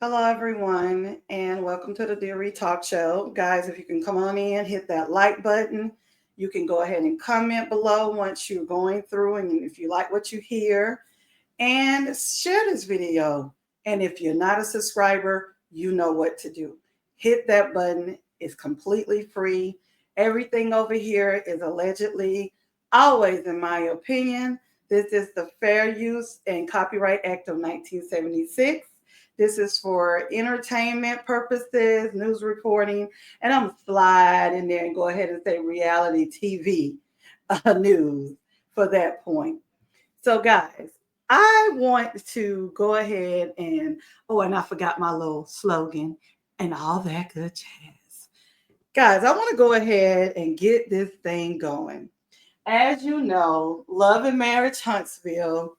Hello, everyone, and welcome to the Dear Talk Show. Guys, if you can come on in, hit that like button. You can go ahead and comment below once you're going through, and if you like what you hear, and share this video. And if you're not a subscriber, you know what to do. Hit that button, it's completely free. Everything over here is allegedly, always in my opinion. This is the Fair Use and Copyright Act of 1976. This is for entertainment purposes, news reporting, and I'm gonna slide in there and go ahead and say reality TV news for that point. So, guys, I want to go ahead and I forgot my little slogan and all that good jazz. Guys, I want to go ahead and get this thing going. As you know, Love and Marriage Huntsville,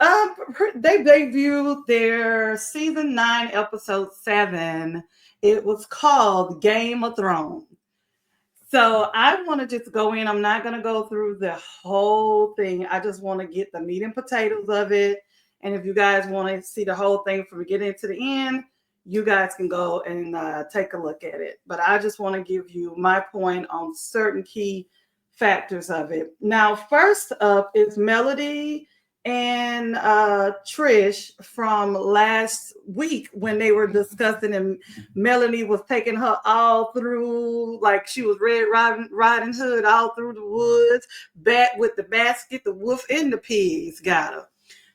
they debuted their season 9, episode 7. It was called Game of Thrones. So I want to just go in. I'm not going to go through the whole thing. I just want to get the meat and potatoes of it. And if you guys want to see the whole thing from beginning to the end, you guys can go and take a look at it. But I just want to give you my point on certain key factors of it. Now, first up is Melody and Trish from last week when they were discussing, and Melanie was taking her all through, like she was Riding Hood, all through the woods, back with the basket, the wolf and the pigs got her.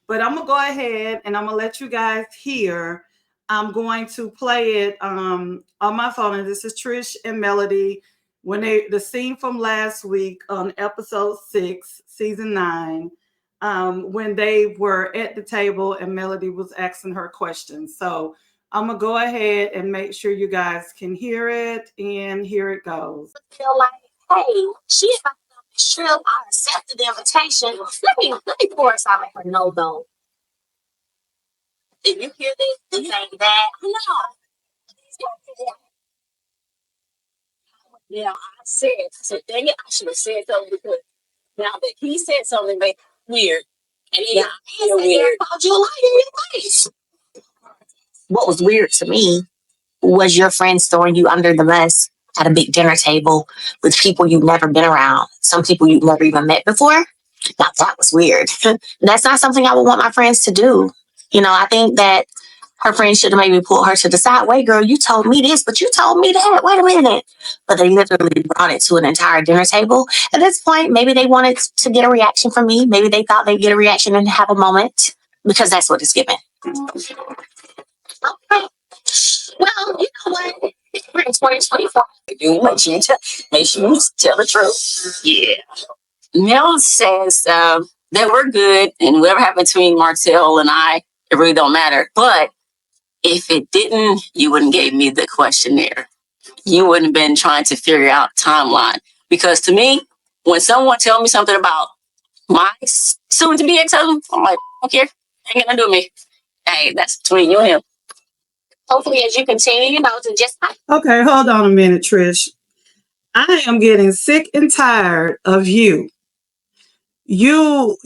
But I'm gonna go ahead and I'm gonna let you guys hear. I'm going to play it on my phone, and this is Trish and Melody when the scene from last week on episode 6, season 9. When they were at the table and Melody was asking her questions. So I'm going to go ahead and make sure you guys can hear it, and here it goes. Feel like, hey, she invited me on this trip. I accepted the invitation. Let me pour some of her no though. Did you hear this? This ain't that. No. Yeah, I said, dang it, I should have said something because now that he said something made weird. And he got weird. I called you a liar in your face. What was weird to me was your friends throwing you under the bus at a big dinner table with people you've never been around, some people you've never even met before. Now that was weird. That's not something I would want my friends to do. You know, I think that her friends should have maybe pulled her to the side. Wait, girl, you told me this, but you told me that. Wait a minute. But they literally brought it to an entire dinner table. At this point, maybe they wanted to get a reaction from me. Maybe they thought they'd get a reaction and have a moment because that's what it's given. Okay. Well, you know what? We're in 2024. Make sure you tell the truth. Yeah. Mel says that we're good, and whatever happened between Martell and I, it really don't matter. But if it didn't, you wouldn't give me the questionnaire. You wouldn't have been trying to figure out timeline. Because to me, when someone tells me something about my soon-to-be ex-husband, I'm like, I don't care. Ain't gonna do me. Hey, that's between you and him. Hopefully, as you continue, to just... Okay, hold on a minute, Trish. I am getting sick and tired of you. You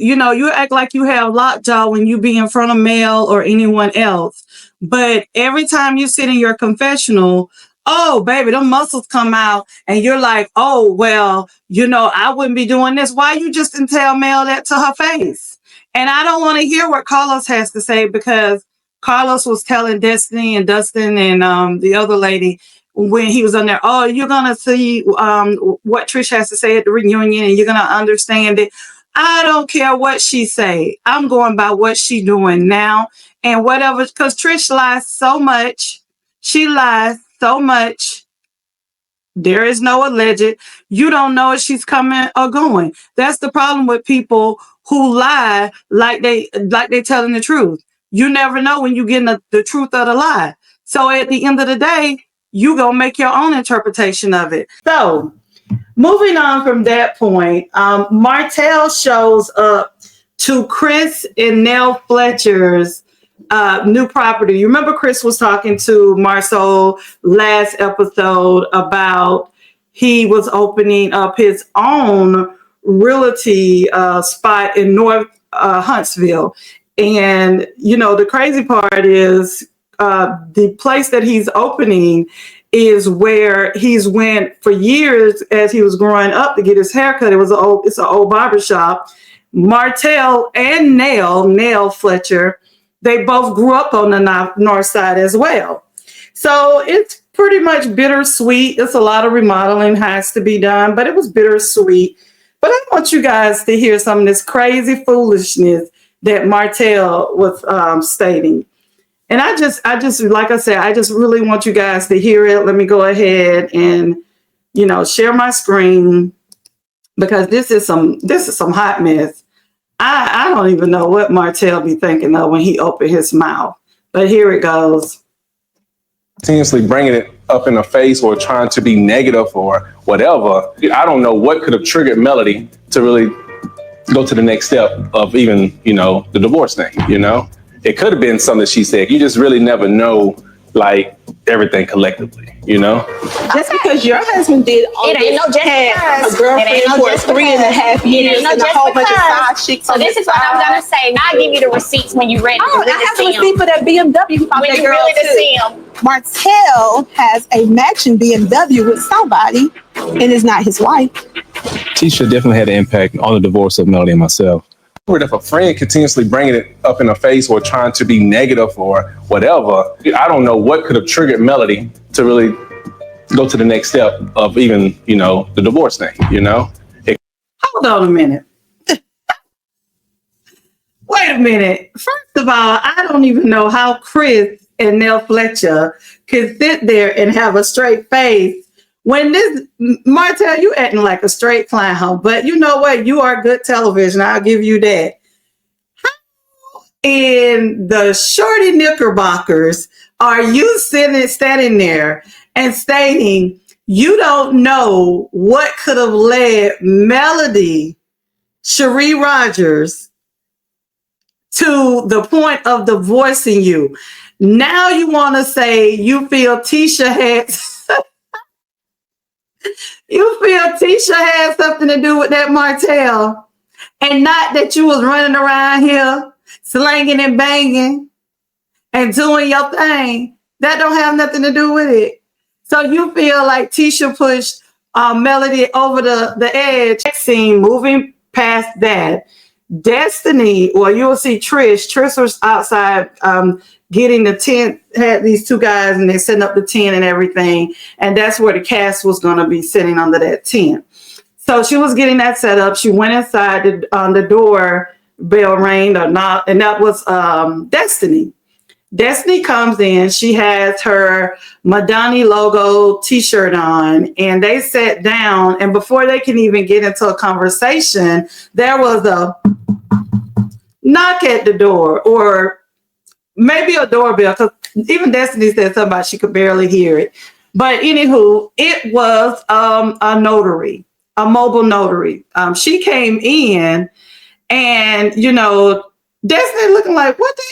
act like you have lockjaw when you be in front of Mel or anyone else. But every time you sit in your confessional, oh, baby, them muscles come out and you're like, oh, well, I wouldn't be doing this. Why you just didn't tell Mel that to her face? And I don't want to hear what Carlos has to say, because Carlos was telling Destiny and Dustin and the other lady when he was on there, oh, you're going to see what Trish has to say at the reunion and you're going to understand it. I don't care what she say. I'm going by what she doing now and whatever, because Trish lies so much. She lies so much. There is no alleged. You don't know if she's coming or going. That's the problem with people who lie like they telling the truth. You never know when you're getting the truth of the lie. So at the end of the day, you gonna make your own interpretation of it. So moving on from that point, Martell shows up to Chris and Nell Fletcher's new property. You remember Chris was talking to Marceau last episode about he was opening up his own realty spot in North Huntsville. And, the crazy part is the place that he's opening is where he's went for years as he was growing up to get his haircut. It's an old barber shop. Martell and Nell Fletcher, they both grew up on the north side as well. So it's pretty much bittersweet. It's a lot of remodeling has to be done, but it was bittersweet. But I want you guys to hear some of this crazy foolishness that Martell was stating. And I just, like I said, I just really want you guys to hear it. Let me go ahead and, share my screen, because this is some hot mess. I don't even know what Martell be thinking of when he opened his mouth. But here it goes. Continuously bringing it up in the face or trying to be negative or whatever. I don't know what could have triggered Melody to really go to the next step of even, the divorce thing, It could have been something she said. You just really never know, like, everything collectively, Just because your husband did all this, had a girlfriend for 3.5 years and a whole bunch of side chicks. So this is what I'm gonna say. Now I'll give you the receipts when you're ready. Oh, I have a receipt for that BMW. When you're ready to see him. Martell has a matching BMW with somebody, and it's not his wife. Tisha definitely had an impact on the divorce of Melody and myself. If a friend continuously bringing it up in the face or trying to be negative or whatever, I don't know what could have triggered Melody to really go to the next step of even, the divorce thing, Hold on a minute. Wait a minute. First of all, I don't even know how Chris and Nell Fletcher could sit there and have a straight face when this Martell, you acting like a straight clown. But you know what? You are good television. I'll give you that. How in the shorty knickerbockers are you standing there and stating you don't know what could have led Melody Cherie Rogers to the point of divorcing you? Now you want to say you feel Tisha had something to do with that Martell, and not that you was running around here slanging and banging and doing your thing. That don't have nothing to do with it. So you feel like Tisha pushed Melody over the edge. Next scene, moving past that, Destiny, or you'll see Trish. Trish was outside getting the tent, had these two guys, and they setting up the tent and everything. And that's where the cast was going to be sitting under that tent. So she was getting that set up. She went inside, the door bell rang or not, and that was Destiny. Destiny comes in. She has her Madani logo t-shirt on, and they sat down. And before they can even get into a conversation, there was a knock at the door, or maybe a doorbell, because even Destiny said something about she could barely hear it. But anywho, it was a notary, a mobile notary. She came in, and Destiny looking like what the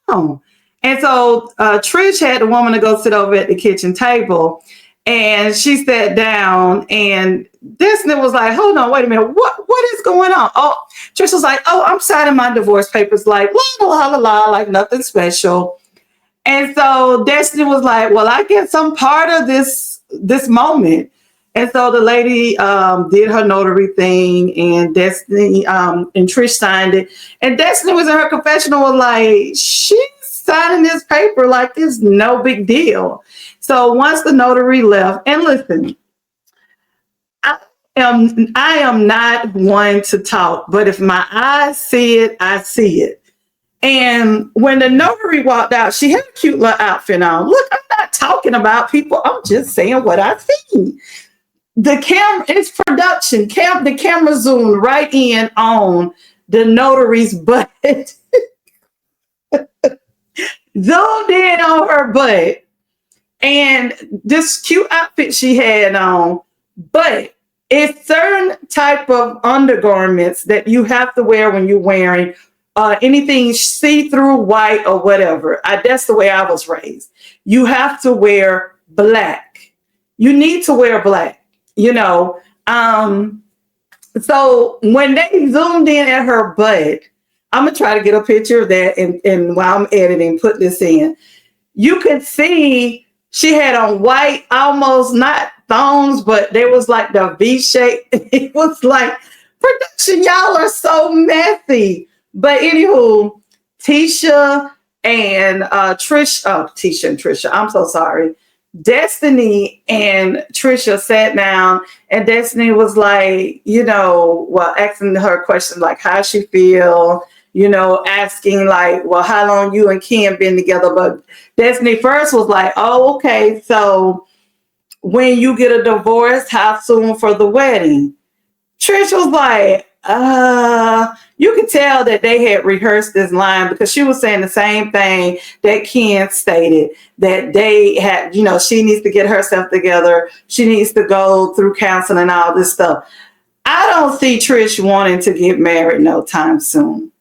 hell? And so Trish had the woman to go sit over at the kitchen table, and she sat down, and Destiny was like, hold on, wait a minute, what is going on? Oh, Trish was like, oh, I'm signing my divorce papers, like la la la la, like nothing special. And so Destiny was like, well, I guess I'm part of this moment. And so the lady did her notary thing, and Destiny and Trish signed it. And Destiny was in her confessional, was like, she's signing this paper like it's no big deal. So once the notary left, and listen, I am not one to talk, but if my eyes see it, I see it. And when the notary walked out, she had a cute little outfit on. Look, I'm not talking about people. I'm just saying what I see. The camera, it's production. The camera zoomed right in on the notary's butt. Zoomed in on her butt. And this cute outfit she had on. But it's certain type of undergarments that you have to wear when you're wearing anything see-through, white, or whatever. That's the way I was raised. You have to wear black. You need to wear black. So when they zoomed in at her butt, I'm gonna try to get a picture of that, and while I'm editing, put this in. You could see she had on white, almost not thongs, but there was like the V shape. It was like production. Y'all are so messy. But anywho, Tisha and Tisha and Trisha. I'm so sorry. Destiny and Trisha sat down, and Destiny was like, asking her questions like how she feel, asking like, well, how long you and Ken been together. But Destiny first was like, oh, okay, so when you get a divorce, how soon for the wedding? Trish was like, you could tell that they had rehearsed this line because she was saying the same thing that Ken stated, that they had, she needs to get herself together. She needs to go through counseling and all this stuff. I don't see Trish wanting to get married no time soon.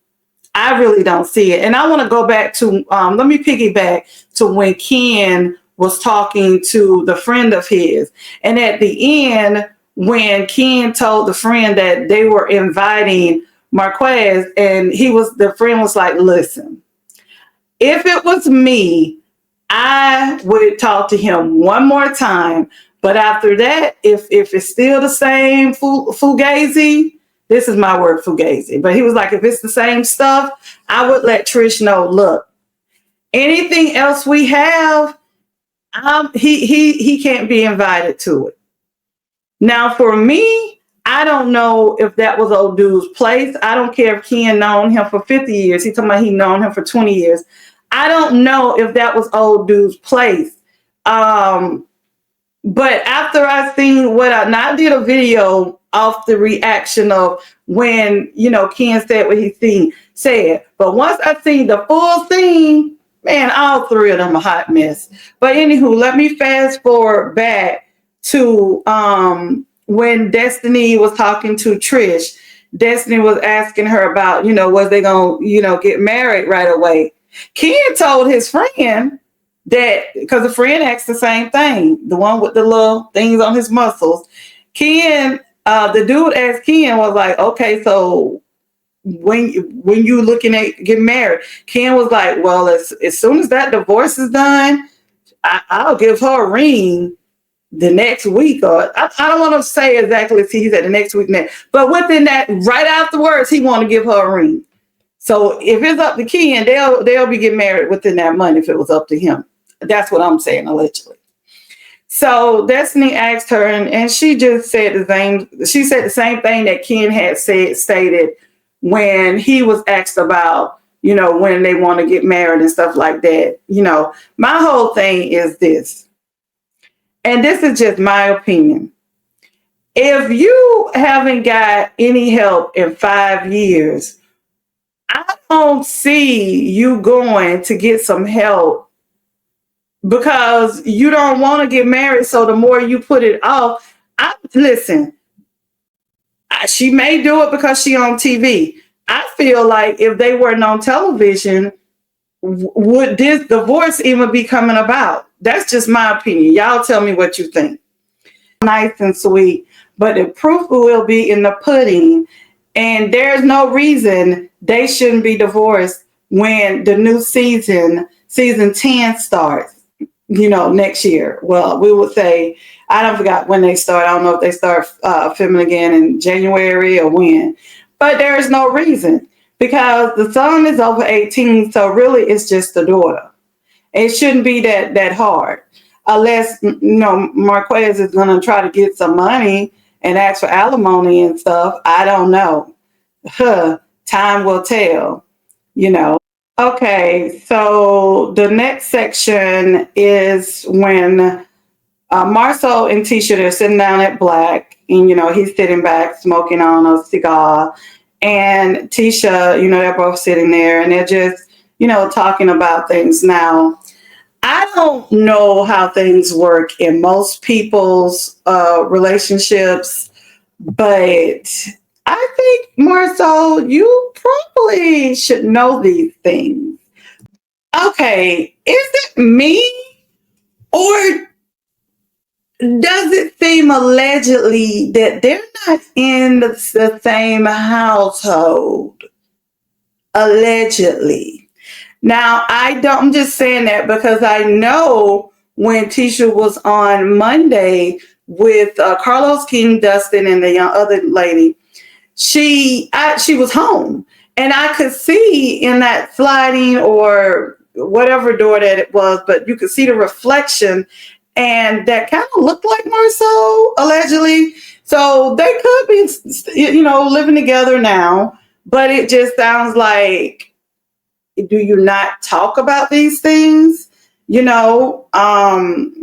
I really don't see it. And I want to go back to, let me piggyback to when Ken was talking to the friend of his. And at the end, when Ken told the friend that they were inviting Marquez, and the friend was like, listen, if it was me, I would talk to him one more time. But after that, if it's still the same fugazi, this is my word, fugazi. But he was like, if it's the same stuff, I would let Trish know, look, anything else we have, he can't be invited to it. Now, for me, I don't know if that was old dude's place. I don't care if Ken known him for 50 years. He's talking about he known him for 20 years. I don't know if that was old dude's place. But after I seen I did a video off the reaction of when, Ken said what he said. But once I seen the full scene, man, all three of them a hot mess. But anywho, let me fast forward back to when Destiny was talking to Trish. Destiny was asking her about, was they gonna, get married right away? Ken told his friend that, because the friend asked the same thing, the one with the little things on his muscles. Ken, the dude asked Ken, was like, okay, so when you looking at getting married? Ken was like, well, as soon as that divorce is done, I'll give her a ring the next week, or I don't want to say exactly if he said the next week, but within that, right afterwards, he want to give her a ring. So if it's up to Ken, they'll be getting married within that month if it was up to him. That's what I'm saying, allegedly. So Destiny asked her, and she just said the same. She said the same thing that Ken had stated when he was asked about, when they want to get married and stuff like that. My whole thing is this. And this is just my opinion. If you haven't got any help in 5 years, I don't see you going to get some help because you don't want to get married. So the more you put it off, listen, she may do it because she on TV. I feel like if they weren't on television, would this divorce even be coming about? That's just my opinion. Y'all tell me what you think. Nice and sweet, but the proof will be in the pudding. And there's no reason they shouldn't be divorced when the new season 10 starts, next year. Well, we would say, I don't forgot when they start. I don't know if they start filming again in January or when, but there is no reason because the son is over 18. So really it's just the daughter. It shouldn't be that hard unless, Marquez is going to try to get some money and ask for alimony and stuff. I don't know. Time will tell, Okay, so the next section is when Marcel and Tisha, they're sitting down at Black, and, he's sitting back smoking on a cigar. And Tisha, they're both sitting there and they're just, talking about things. Now, I don't know how things work in most people's relationships, but I think, Marcel, you probably should know these things. Okay, is it me, or does it seem allegedly that they're not in the same household? allegedly. Now, I'm just saying that because I know when Tisha was on Monday with Carlos King, Dustin, and the young other lady, she was home, and I could see in that sliding or whatever door that it was, but you could see the reflection, and that kind of looked like Marceau allegedly. So they could be, living together now, but it just sounds like, do you not talk about these things? My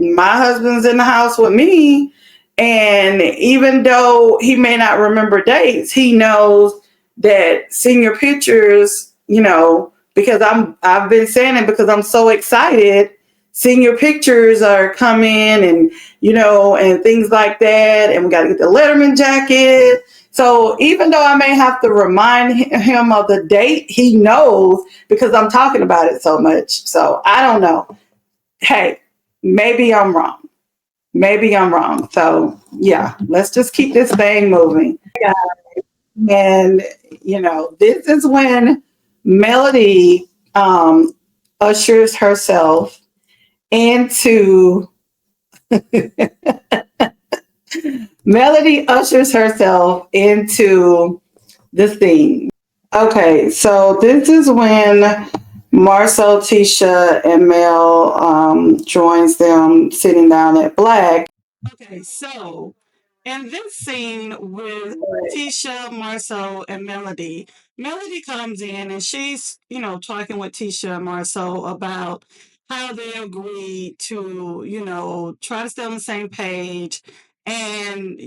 husband's in the house with me, and even though he may not remember dates, he knows that senior pictures, because I've been saying it because I'm so excited. Senior pictures are coming, and and things like that, and we got to get the Letterman jacket. So even though I may have to remind him of the date, he knows because I'm talking about it so much. So I don't know. Hey, maybe I'm wrong. Maybe I'm wrong. So yeah, let's just keep this thing moving. And this is when Melody ushers herself into Melody ushers herself into the scene. Okay, so this is when Marcel, Tisha, and Mel joins them sitting down at Black. Okay, so in this scene with Tisha, Marcel, and Melody, Melody comes in and she's, talking with Tisha and Marcel about how they agreed to, try to stay on the same page and,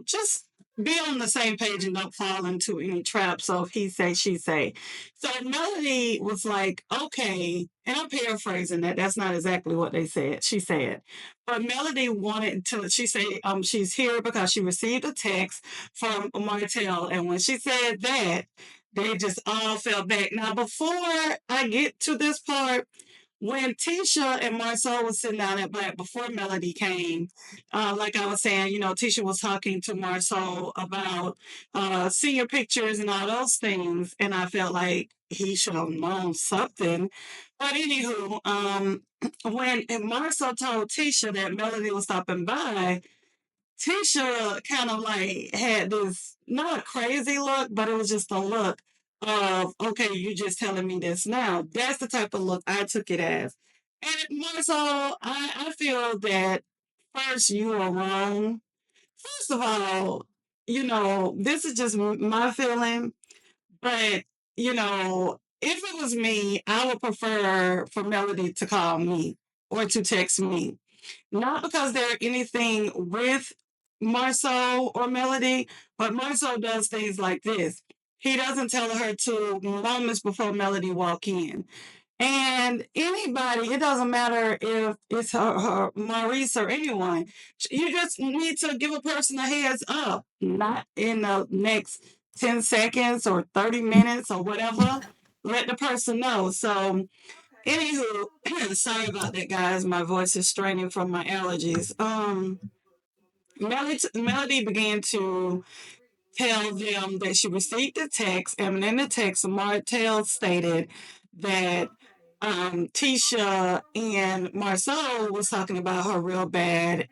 just be on the same page and don't fall into any traps of he say, she say. So Melody was like, okay, and I'm paraphrasing that. That's not exactly what they said. She said, but Melody wanted to, she said, she's here because she received a text from Martell. And when she said that, they just all fell back. Now, before I get to this part, when Tisha and Marcel was sitting down at Black before Melody came, like I was saying, Tisha was talking to Marcel about senior pictures and all those things, and I felt like he should have known something. But anywho, when Marcel told Tisha that Melody was stopping by, Tisha kind of like had this not a crazy look, but it was just a look of, okay, you just telling me this now. That's the type of look I took it as. And Marcel, I feel that first you are wrong. First of all, this is just my feeling, but if it was me, I would prefer for Melody to call me or to text me. Not because they're anything with Marceau or Melody, but Marceau does things like this. He doesn't tell her to moments before Melody walk in. And anybody, it doesn't matter if it's her Maurice or anyone. You just need to give a person a heads up, not in the next 10 seconds or 30 minutes or whatever. Let the person know. So anywho, sorry about that, guys. My voice is straining from my allergies. Melody began to tell them that she received a text, and in the text, Martell stated that Tisha and Marcel was talking about her real bad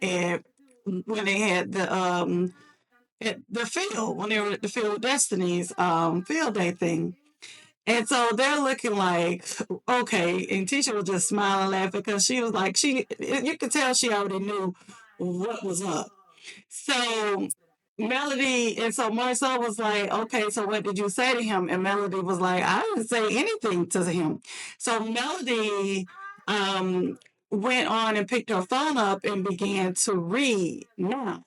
when they had the at the field when they were at the Field Destinies field day thing. And so they're looking like, okay. And Tisha was just smiling, laughing because she was like, you could tell she already knew what was up. So Melody, and so Marcel was like, okay, so what did you say to him? And Melody was like, I didn't say anything to him. So Melody went on and picked her phone up and began to read. Now,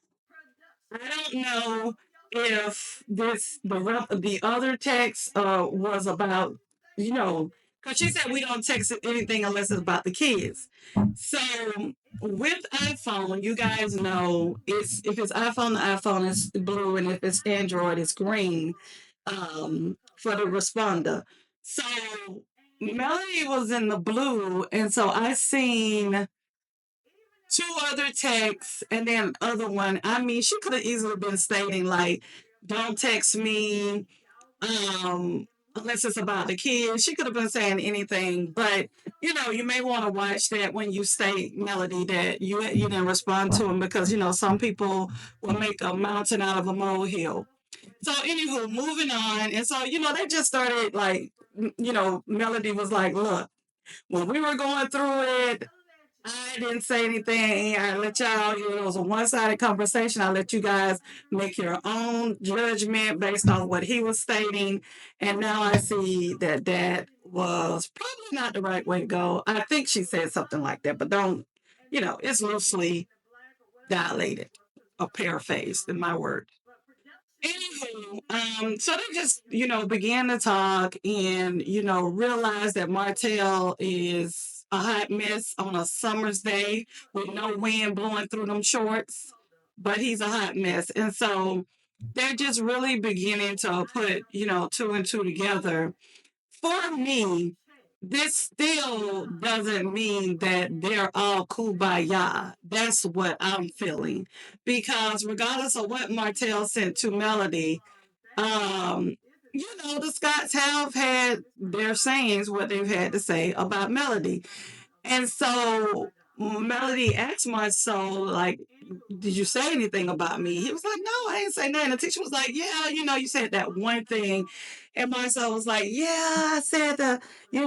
I don't know if the other text was about, because she said we don't text anything unless it's about the kids. So with iPhone, you guys know if it's iPhone, the iPhone is blue, and if it's Android, it's green for the responder. So Melody was in the blue, and so I seen two other texts and then other one. I mean, she could have easily been stating like, "Don't text me." Um, unless it's about the kids. She could have been saying anything, but you may want to watch that when you state, Melody, that you didn't respond to him, because some people will make a mountain out of a molehill. So anywho, moving on, and so they just started like, Melody was like, "Look, when we were going through it, I didn't say anything. I let y'all, it was a one-sided conversation. I let you guys make your own judgment based on what he was stating. And now I see that that was probably not the right way to go." I think she said something like that, but don't, it's loosely dilated or paraphrased in my word. Anywho, so they just, began to talk and, realized that Martell is a hot mess on a summer's day with no wind blowing through them shorts, but he's a hot mess. And so they're just really beginning to put, two and two together. For me, this still doesn't mean that they're all kumbaya. That's what I'm feeling. Because regardless of what Martell sent to Melody, um, the Scots have had their sayings, what they've had to say about Melody. And so Melody asked Marcel, like, "Did you say anything about me?" He was like, "No, I didn't say nothing." The teacher was like, "Yeah, you said that one thing." And Marcel was like, "Yeah, I said the, he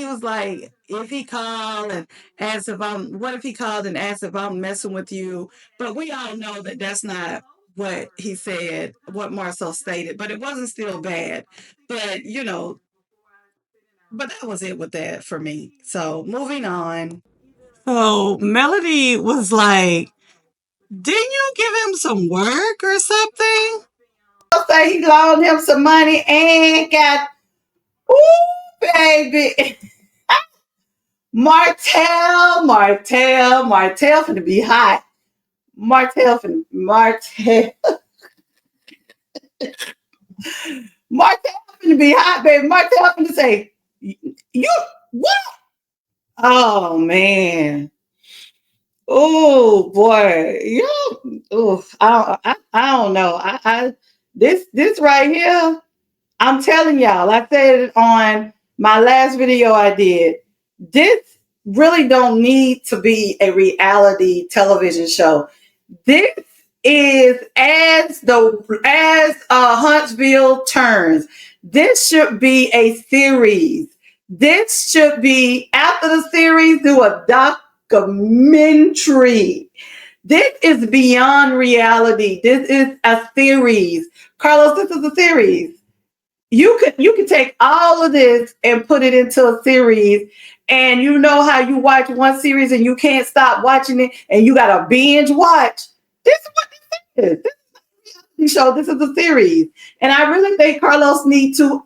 was like, if he called and asked if what if he called and asked if I'm messing with you?" But we all know that that's not what he said, what Marcel stated, but it wasn't still bad. But, but that was it with that for me. So moving on. So Melody was like, "Didn't you give him some work or something?" Say he loaned him some money and got, ooh, baby. Martell finna be hot. Martell finna be hot, baby. Martell finna say, "You, what?" Oh, man. Oh boy, oh, I don't know. This right here, I'm telling y'all. I said it on my last video I did. This really don't need to be a reality television show. This is as Huntsville turns. This should be a series. This should be, after the series, do a documentary. This is beyond reality. This is a series. Carlos, this is a series. You can take all of this and put it into a series, and you know how you watch one series and you can't stop watching it and you got to binge watch. This is what this is. This show. This is a series, and I really think Carlos needs to,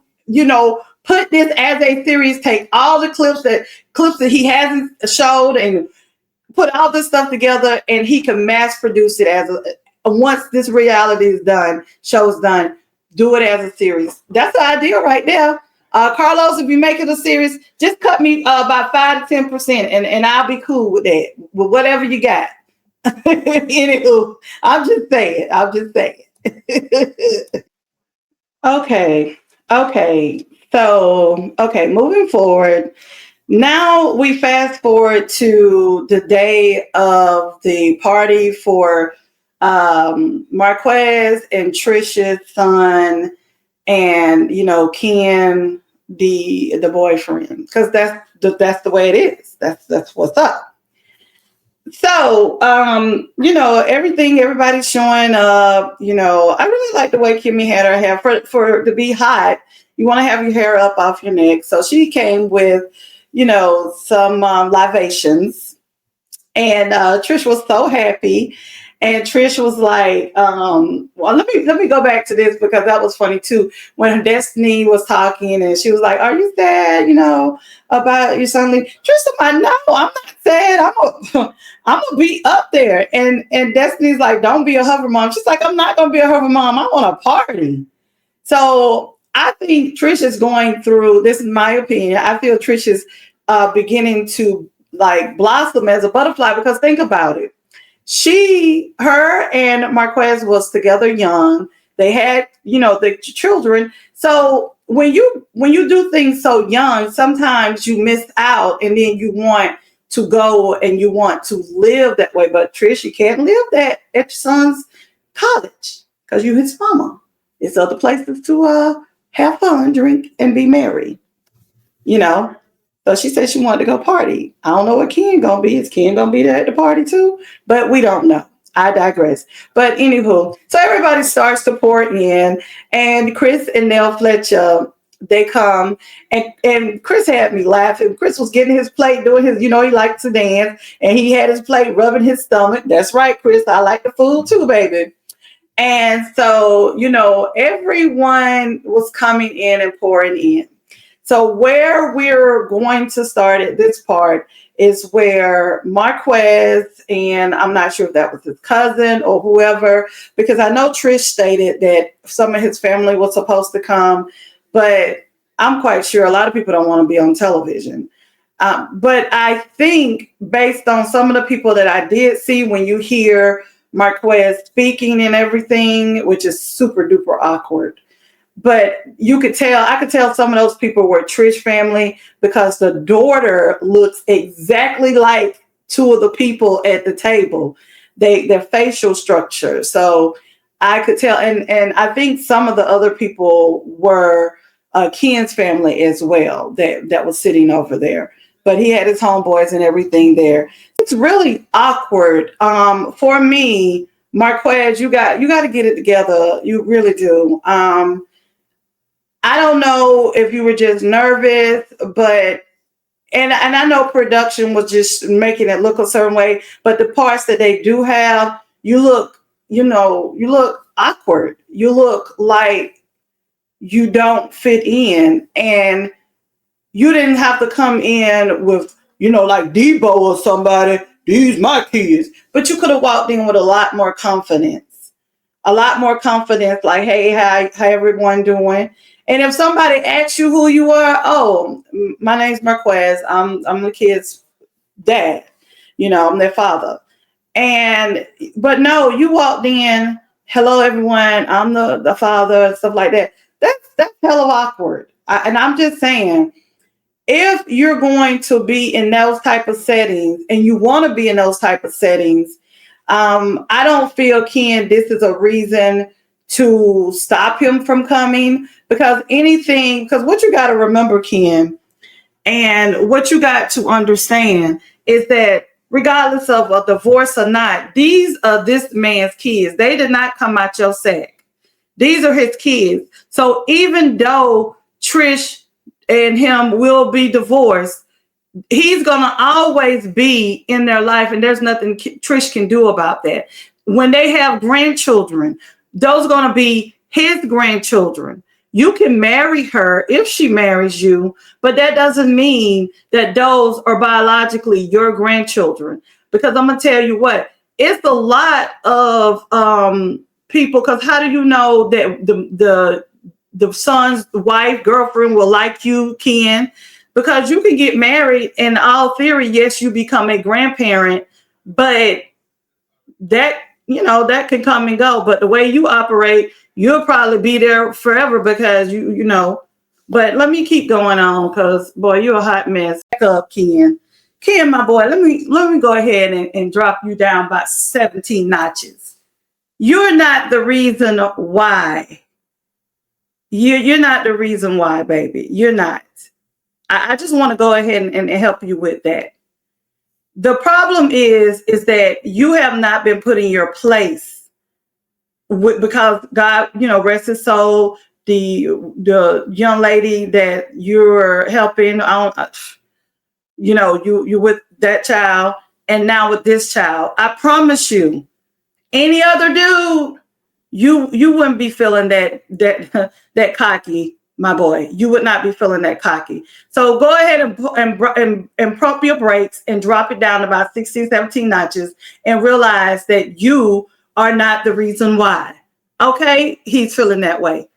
put this as a series. Take all the clips that he hasn't showed and put all this stuff together, and he can mass produce it as once this reality is done, show's done, do it as a series. That's the idea right there. Carlos, if you make it a series, just cut me about 5 to 10%, and I'll be cool with that. With whatever you got. Anywho, I'm just saying. Okay. Okay. So, okay, moving forward. Now we fast forward to the day of the party for Marquez and Trisha's son, and Ken, the boyfriend, because that's the way it is. That's what's up. So, everybody's showing up. I really like the way Kimmy had her hair. For to be hot, you want to have your hair up off your neck. So she came with, some libations, and Trish was so happy. And Trish was like, well, let me go back to this, because that was funny too. When Destiny was talking and she was like, "Are you sad, about your son?" Trish was like, "No, I'm not sad. I'm gonna be up there." And Destiny's like, "Don't be a hover mom." She's like, "I'm not gonna be a hover mom. I want a party." So I think Trish is going through, this is my opinion, I feel Trish is beginning to like blossom as a butterfly, because think about it. Her and Marquez was together young. They had, the children. So when you do things so young, sometimes you miss out, and then you want to go and you want to live that way. But Trish, you can't live that at your son's college because you his mama. It's other places to have fun, drink, and be merry. You know. So she said she wanted to go party. I don't know what Ken gonna be. Is Ken gonna be there at the party too? But we don't know. I digress. But anywho, so everybody starts to pour in, and Chris and Nell Fletcher, they come, and Chris had me laughing. Chris was getting his plate, doing his, he likes to dance, and he had his plate rubbing his stomach. That's right, Chris. I like the food too, baby. And so, everyone was coming in and pouring in. So where we're going to start at this part is where Marquez, and I'm not sure if that was his cousin or whoever, because I know Trish stated that some of his family was supposed to come, but I'm quite sure a lot of people don't want to be on television. But I think based on some of the people that I did see, when you hear Marquez speaking and everything, which is super duper awkward. But I could tell some of those people were Trish family because the daughter looks exactly like two of the people at the table. Their facial structure. So I could tell, and I think some of the other people were Ken's family as well that was sitting over there. But he had his homeboys and everything there. It's really awkward. For me, Marquez, you got to get it together. You really do. I don't know if you were just nervous, but and I know production was just making it look a certain way, but the parts that they do have, you look awkward. You look like you don't fit in, and you didn't have to come in with, like Debo or somebody, these my kids, but you could have walked in with a lot more confidence. Like, hey, how everyone doing? And if somebody asks you who you are, oh, my name's Marquez. I'm the kid's dad. I'm their father. But no, you walked in, hello everyone, I'm the father, stuff like that. That's hella awkward. And I'm just saying, if you're going to be in those type of settings and you want to be in those type of settings, I don't feel, Ken, this is a reason to stop him from coming, because what you got to remember, Ken, and what you got to understand is that regardless of a divorce or not, these are this man's kids. They did not come out your sack. These are his kids. So even though Trish and him will be divorced, he's going to always be in their life, and there's nothing Trish can do about that. When they have grandchildren, those are going to be his grandchildren. You can marry her if she marries you, but that doesn't mean that those are biologically your grandchildren. Because I'm going to tell you what, it's a lot of people, because how do you know that the son's wife, girlfriend will like you, Ken? Because you can get married, in all theory, yes, you become a grandparent, but that can come and go. But the way you operate, you'll probably be there forever because you know. But let me keep going on, because boy, you're a hot mess. Back up, Ken. Ken, my boy, let me go ahead and drop you down by 17 notches. You're not the reason why. You're not the reason why, baby. You're not. I just want to go ahead and help you with that. The problem is that you have not been put in your place because God, rest his soul, the young lady that you're helping, you with that child, and now with this child. I promise you, any other dude, you wouldn't be feeling that cocky, my boy. You would not be feeling that cocky. So go ahead and pump your brakes and drop it down about 16, 17 notches and realize that you are not the reason why. Okay? He's feeling that way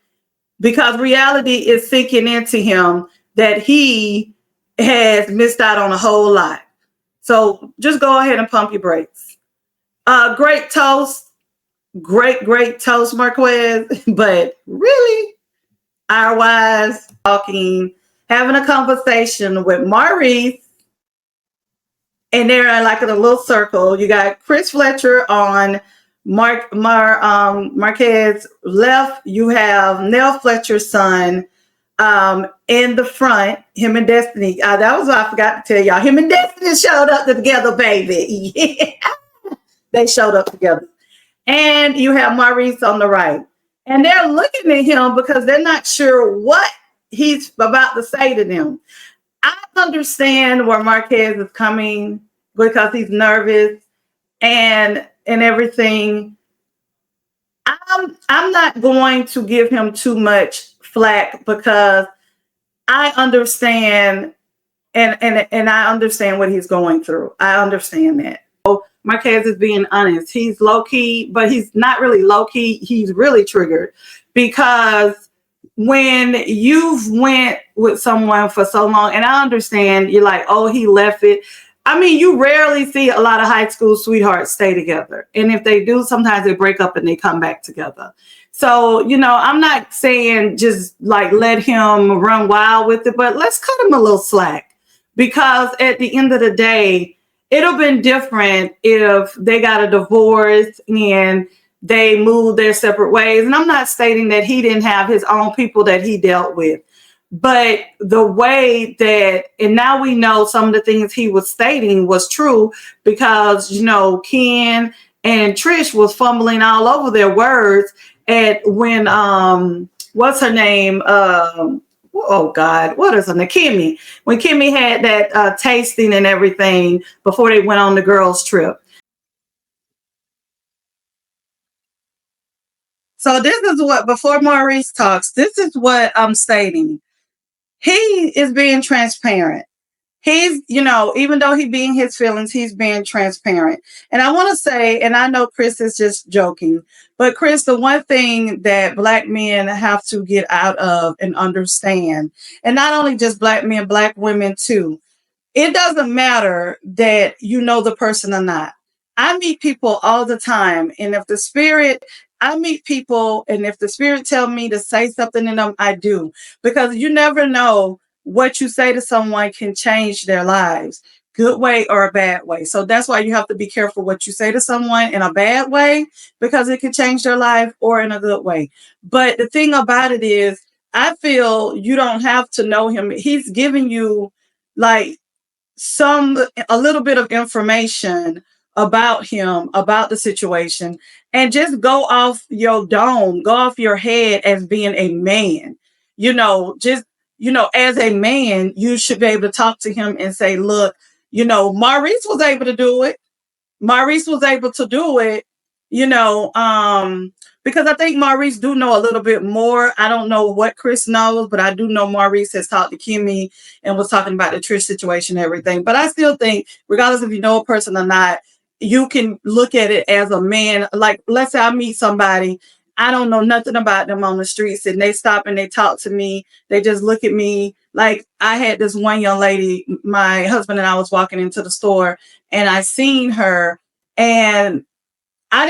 because reality is sinking into him that he has missed out on a whole lot. So just go ahead and pump your brakes. Great toast. Great toast, Marquez. But really, our wives talking, having a conversation with Maurice, and they're like in a little circle. You got Chris Fletcher on Marquez's left. You have Nell Fletcher's son in the front. Him and Destiny. That was what I forgot to tell y'all. Him and Destiny showed up together, baby. Yeah. They showed up together. And you have Maurice on the right. And they're looking at him because they're not sure what he's about to say to them. I understand where Marquez is coming because he's nervous and everything. I'm not going to give him too much flack because I understand and I understand what he's going through. I understand that. Marquez is being honest. He's low key, but he's not really low key. He's really triggered because when you've went with someone for so long, and I understand you're like, oh, he left it. I mean, you rarely see a lot of high school sweethearts stay together. And if they do, sometimes they break up and they come back together. So, I'm not saying just like let him run wild with it, but let's cut him a little slack because at the end of the day, it'll have been different if they got a divorce and they moved their separate ways. And I'm not stating that he didn't have his own people that he dealt with. But the way that, and now we know some of the things he was stating was true because, Ken and Trish was fumbling all over their words at when, what's her name? Oh God, what is her name? Kimmy. When Kimmy had that tasting and everything before they went on the girls' trip. So this is what, before Maurice talks, this is what I'm stating. He is being transparent. He's, even though he being his feelings, he's being transparent. And I want to say, and I know Chris is just joking, but Chris, the one thing that Black men have to get out of and understand, and not only just Black men, Black women too, it doesn't matter that you know the person or not. I meet people all the time. And if I meet people, and if the spirit tell me to say something to them, I do. Because you never know what you say to someone can change their lives, good way or a bad way. So that's why you have to be careful what you say to someone in a bad way, because it can change their life, or in a good way. But the thing about it is, I feel you don't have to know him. He's giving you like a little bit of information about him, about the situation, and just go off your dome, go off your head as being a man. As a man, you should be able to talk to him and say, look, Maurice was able to do it. Maurice was able to do it, because I think Maurice do know a little bit more. I don't know what Chris knows, but I do know Maurice has talked to Kimmy and was talking about the Trish situation and everything. But I still think, regardless if you know a person or not, you can look at it as a man. Like, let's say I meet somebody, I don't know nothing about them on the streets, and they stop and they talk to me. They just look at me. Like, I had this one young lady, my husband and I was walking into the store, and I seen her, and I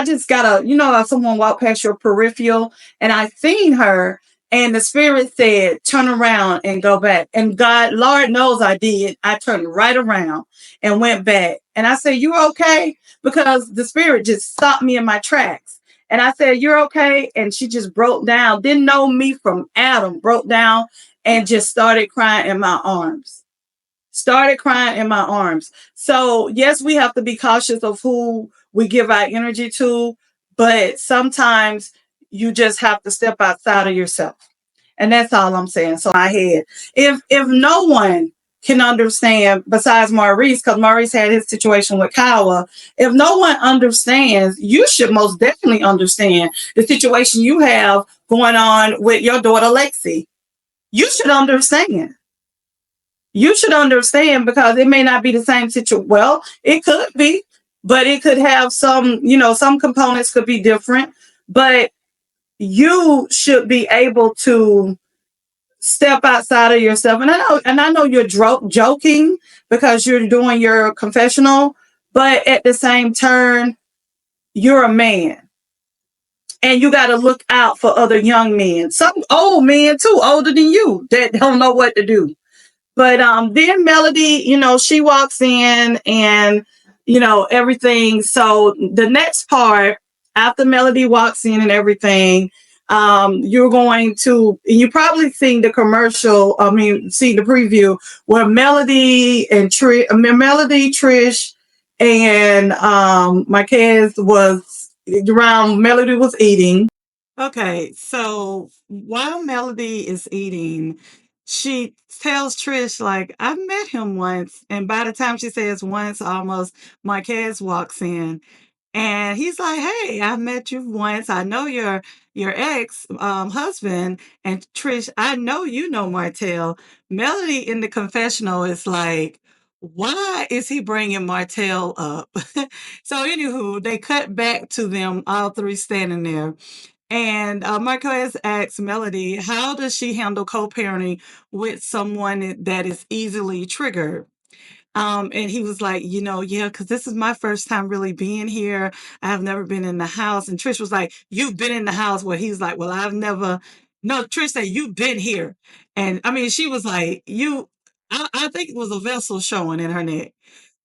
just got someone walked past your peripheral, and I seen her, and the spirit said, turn around and go back. And God, Lord knows I did. I turned right around and went back. And I said, you okay? Because the spirit just stopped me in my tracks. And I said, you're okay? And she just broke down, didn't know me from Adam, broke down and just started crying in my arms. So yes, we have to be cautious of who we give our energy to, but sometimes you just have to step outside of yourself. And that's all I'm saying. So my head, if no one can understand besides Maurice, because Maurice had his situation with Kawa, if no one understands, you should most definitely understand the situation you have going on with your daughter Lexi. You should understand. Because it may not be the same situation. Well, it could be, but it could have some components could be different, but you should be able to step outside of yourself. And I know you're joking because you're doing your confessional, but at the same turn, you're a man. And you got to look out for other young men, some old men too, older than you, that don't know what to do. But then Melody, she walks in and everything. So the next part, after Melody walks in and everything, you're going to, and you probably seen the commercial. I mean, see the preview where Melody, Trish, and Marquez was around. Melody was eating. Okay, so while Melody is eating, she tells Trish, like, I've met him once. And by the time she says once, almost, Marquez walks in. And he's like, "Hey, I met you once. I know your ex husband." And Trish, I know you know Martell. Melody in the confessional is like, "Why is he bringing Martell up?" So, anywho, they cut back to them all three standing there. And Marquez asks Melody, "How does she handle co-parenting with someone that is easily triggered?" And he was like, yeah, because this is my first time really being here. I have never been in the house. And Trish was like, "You've been in the house." Where he's like, "Well, I've never. No, Trish said, "You've been here." And I mean, she was like, I think it was a vessel showing in her neck.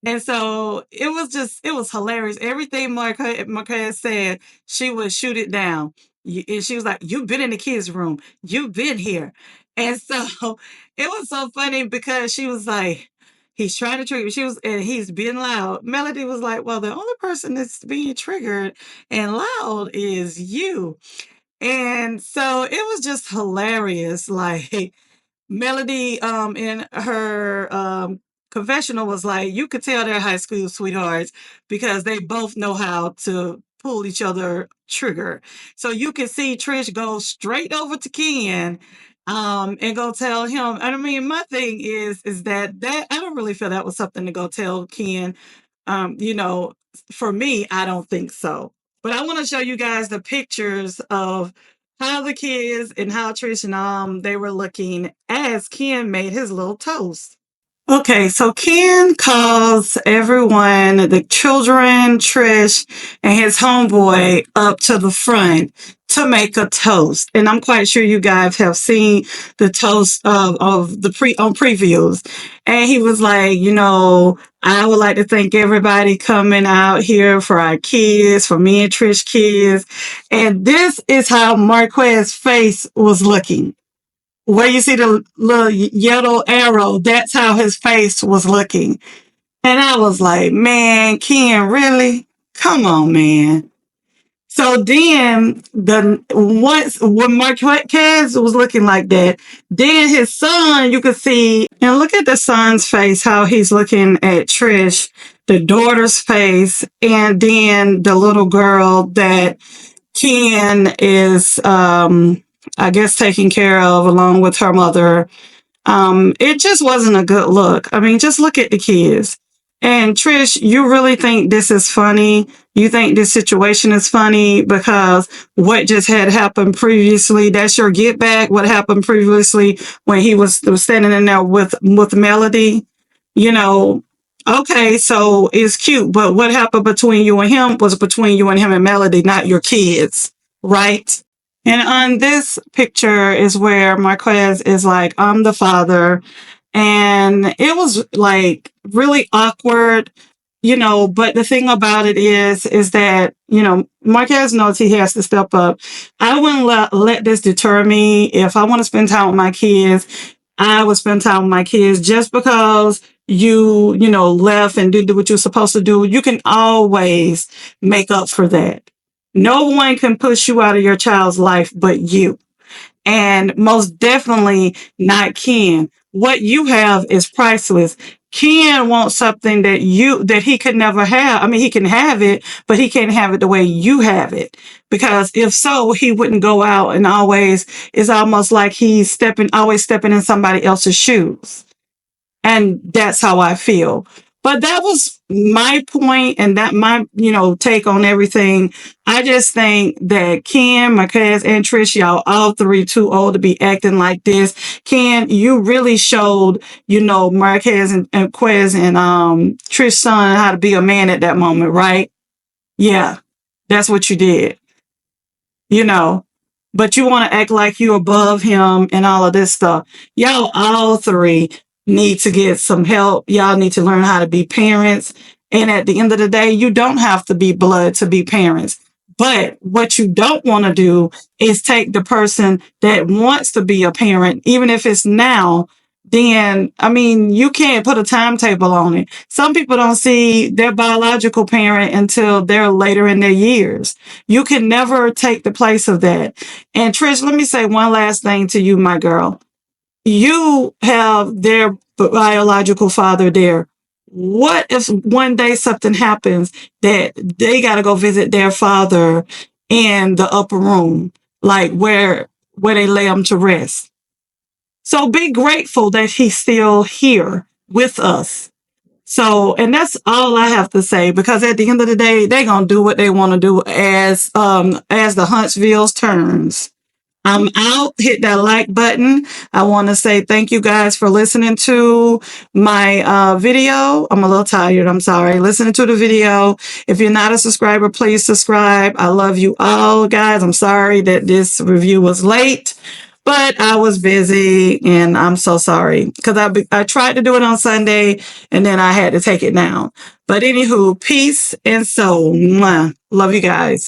And so it was hilarious. Everything Marquez said, she would shoot it down. And she was like, "You've been in the kids' room. You've been here." And so it was so funny because she was like, "He's trying to trigger." And he's being loud. Melody was like, "Well, the only person that's being triggered and loud is you." And so it was just hilarious. Like, Melody, in her confessional was like, you could tell they're high school sweethearts because they both know how to pull each other trigger. So you can see Trish go straight over to Ken, and go tell him. I mean, my thing is that I don't really feel that was something to go tell Ken. You know, for me, I don't think so. But I want to show you guys the pictures of how the kids and how Trish and they were looking as Ken made his little toast. Okay, so Ken calls everyone, the children, Trish, and his homeboy up to the front to make a toast. And I'm quite sure you guys have seen the toast of the previews. And he was like, "I would like to thank everybody coming out here for our kids, for me and Trish kids." And this is how Marquez's face was looking. Where you see the little yellow arrow, that's how his face was looking. And I was like, "Man, Ken, really? Come on, man." So then once when Marquez was looking like that, then his son, you could see, and look at the son's face, how he's looking at Trish, the daughter's face, and then the little girl that Ken is, I guess, taking care of along with her mother. It just wasn't a good look. I mean, just look at the kids. And Trish, you really think this is funny? You think this situation is funny because what just had happened previously? That's your get back. What happened previously when he was standing in there with Melody? You know, okay, so it's cute, but what happened between you and him was between you and him and Melody, not your kids, right? And on this picture is where Marquez is like, "I'm the father." And it was like really awkward, but the thing about it is that, Marquez knows he has to step up. I wouldn't let this deter me. If I want to spend time with my kids, I would spend time with my kids. Just because you left and did what you're supposed to do, you can always make up for that. No one can push you out of your child's life but you. And most definitely not Ken. What you have is priceless. Ken wants something that he could never have. I mean, he can have it, but he can't have it the way you have it. Because if so, he wouldn't go out and always, it's almost like he's always stepping in somebody else's shoes. And that's how I feel. But that was my point and that my, take on everything. I just think that Ken, Marquez, and Trish, y'all all three too old to be acting like this. Ken, you really showed, Marquez and Quez and Trish's son how to be a man at that moment, right? Yeah, that's what you did. but you want to act like you're above him and all of this stuff. Y'all all three need to get some help. Y'all need to learn how to be parents. And at the end of the day, you don't have to be blood to be parents. But what you don't want to do is take the person that wants to be a parent, even if it's now, then, I mean, you can't put a timetable on it. Some people don't see their biological parent until they're later in their years. You can never take the place of that. And Trish, let me say one last thing to you, my girl. You have their biological father there. What if one day something happens that they got to go visit their father in the upper room, like where they lay him to rest? So be grateful that he's still here with us. So, and that's all I have to say, because at the end of the day, they're going to do what they want to do as the Huntsville turns. I'm out. Hit that like button. I want to say thank you guys for listening to my video. I'm a little tired. I'm sorry. Listening to the video. If you're not a subscriber, please subscribe. I love you all, guys. I'm sorry that this review was late, but I was busy and I'm so sorry, because I tried to do it on Sunday and then I had to take it down. But anywho, peace and soul. Mwah. Love you guys.